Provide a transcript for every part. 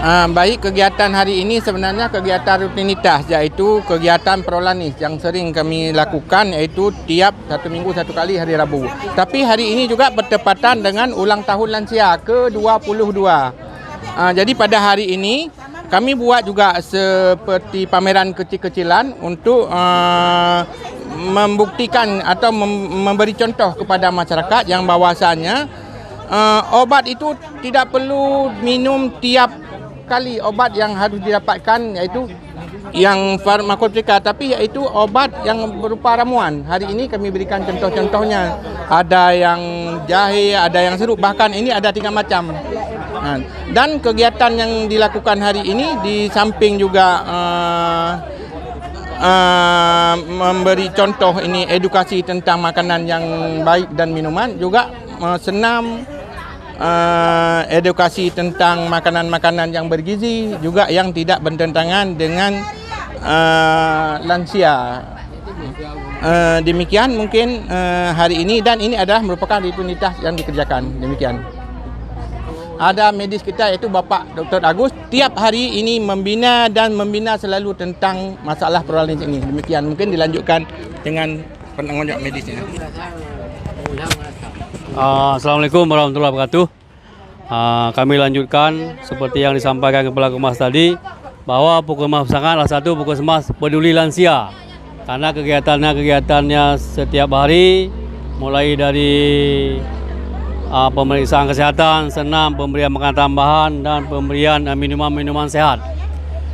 Baik, kegiatan hari ini sebenarnya kegiatan rutinitas, iaitu kegiatan Prolanis yang sering kami lakukan, iaitu tiap 1 minggu 1 kali hari Rabu. Tapi hari ini juga bertepatan dengan ulang tahun lansia ke-22. Jadi pada hari ini kami buat juga seperti pameran kecil-kecilan untuk membuktikan atau memberi contoh kepada masyarakat yang bahawasanya obat itu tidak perlu minum tiap kali. Obat yang harus didapatkan iaitu yang farmakoptika, tapi iaitu obat yang berupa ramuan. Hari ini kami berikan contoh-contohnya. Ada yang jahe, ada yang sirup, bahkan ini ada 3 macam. Dan kegiatan yang dilakukan hari ini di samping juga memberi contoh ini edukasi tentang makanan yang baik dan minuman, juga senam edukasi tentang makanan-makanan yang bergizi, juga yang tidak bertentangan dengan lansia. Demikian mungkin hari ini, dan ini adalah merupakan rutinitas yang dikerjakan. Demikian. Ada medis kita iaitu Bapak Dr. Agus, tiap hari ini membina selalu tentang masalah Prolanis ini. Demikian, mungkin dilanjutkan dengan penanggung jawab medisnya. Assalamualaikum warahmatullahi wabarakatuh. Kami lanjutkan seperti yang disampaikan Kepala Kemas tadi, bahwa Puskesmas Pesangan adalah satu Puskesmas peduli lansia, karena kegiatannya setiap hari, mulai dari pemeriksaan kesehatan, senam, pemberian makanan tambahan, dan pemberian minuman-minuman sehat.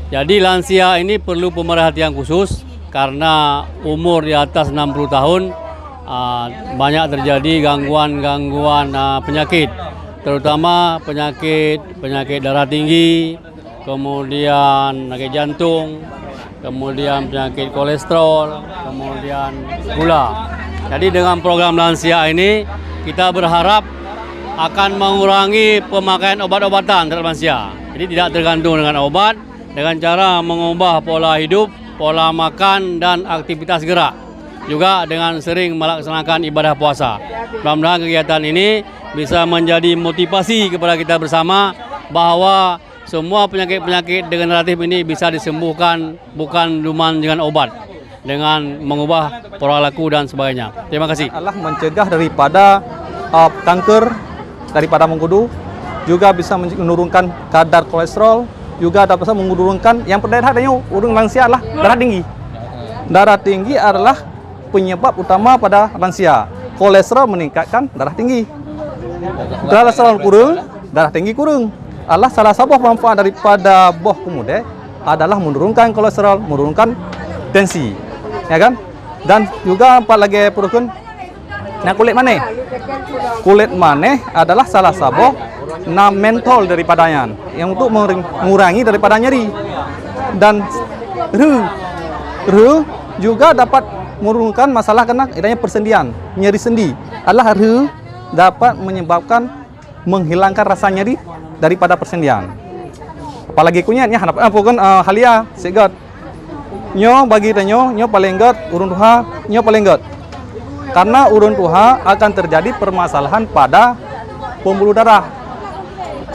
Jadi lansia ini perlu pemerhatian khusus karena umur di atas 60 tahun banyak terjadi gangguan penyakit, terutama penyakit darah tinggi, kemudian penyakit jantung, kemudian penyakit kolesterol, kemudian gula. Jadi dengan program lansia ini kita berharap akan mengurangi pemakaian obat-obatan terhadap lansia. Jadi tidak tergantung dengan obat, dengan cara mengubah pola hidup, pola makan, dan aktivitas gerak. Juga dengan sering melaksanakan ibadah puasa. Mudah-mudahan kegiatan ini bisa menjadi motivasi kepada kita bersama bahwa semua penyakit-penyakit degeneratif ini bisa disembuhkan bukan cuma dengan obat, dengan mengubah pola laku dan sebagainya. Terima kasih. Allah mencegah daripada kanker, daripada mengkudu, juga bisa menurunkan kadar kolesterol, juga dapat menurunkan yang berdarah adanya urung lansia adalah darah tinggi. Darah tinggi adalah penyebab utama pada lansia. Kolesterol meningkatkan darah tinggi. Kolesterol kurang, darah tinggi kurang. Adalah salah satu manfaat daripada buah kemude adalah menurunkan kolesterol, menurunkan tensi, ya kan? Dan juga apa lagi perlukan? Nah, kulit maneh. Kulit maneh adalah salah satu mentol daripadanya yang untuk mengurangi daripada nyeri. Dan juga dapat menurunkan masalah kena adanya persendian, nyeri sendi. Adalah dapat menyebabkan menghilangkan rasa nyeri daripada persendian. Apalagi kunyatnya pokon halia segot. Nyo bagi tanyo nyo paling got urun tuha nyo paling got. Karena urun tuha akan terjadi permasalahan pada pembuluh darah.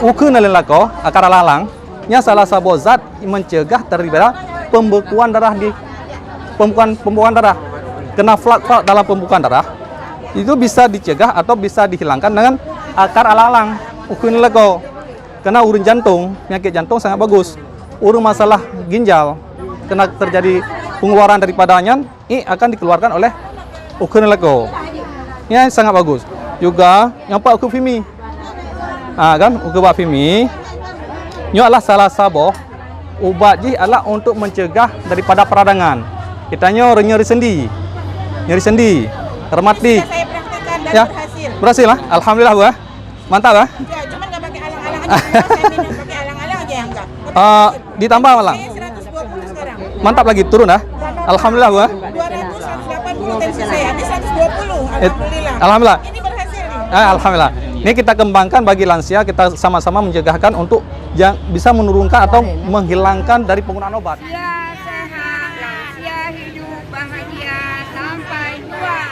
Ukeun lelako akar lalang nya salah satu zat mencegah daripada pembekuan darah di pembekuan darah. Kena flak dalam pembekuan darah itu bisa dicegah atau bisa dihilangkan dengan akar alalang. Ukeun lelako. Karena urun jantung, penyakit jantung sangat bagus. Urun masalah ginjal, kena terjadi pengeluaran daripadanya, ini akan dikeluarkan oleh ukeun lelako. Ini sangat bagus. Juga yang pak ukeun fimi. Kan ukeun fimi. Ini adalah salah satu obat adalah untuk mencegah daripada peradangan. Kita nyeri sendi. Nyeri sendi, rematik. Saya praktekkan dan ya, berhasil lah. Alhamdulillah, Bu. Mantap, Ya, lah. cuman nggak pakai alang-alang aja. Saya minum pakai alang-alang aja yang enggak. Ditambah malah. Saya 120 sekarang. Mantap lagi, turun lah. Alhamdulillah, Bu. 200, 180 tensi saya. Ini 120. Alhamdulillah. Alhamdulillah. Ini berhasil nih. Alhamdulillah. Ini kita kembangkan bagi lansia, kita sama-sama mencegahkan untuk yang bisa menurunkan atau menghilangkan dari penggunaan obat. Lansia sehat, lansia hidup bahagia sampai tua.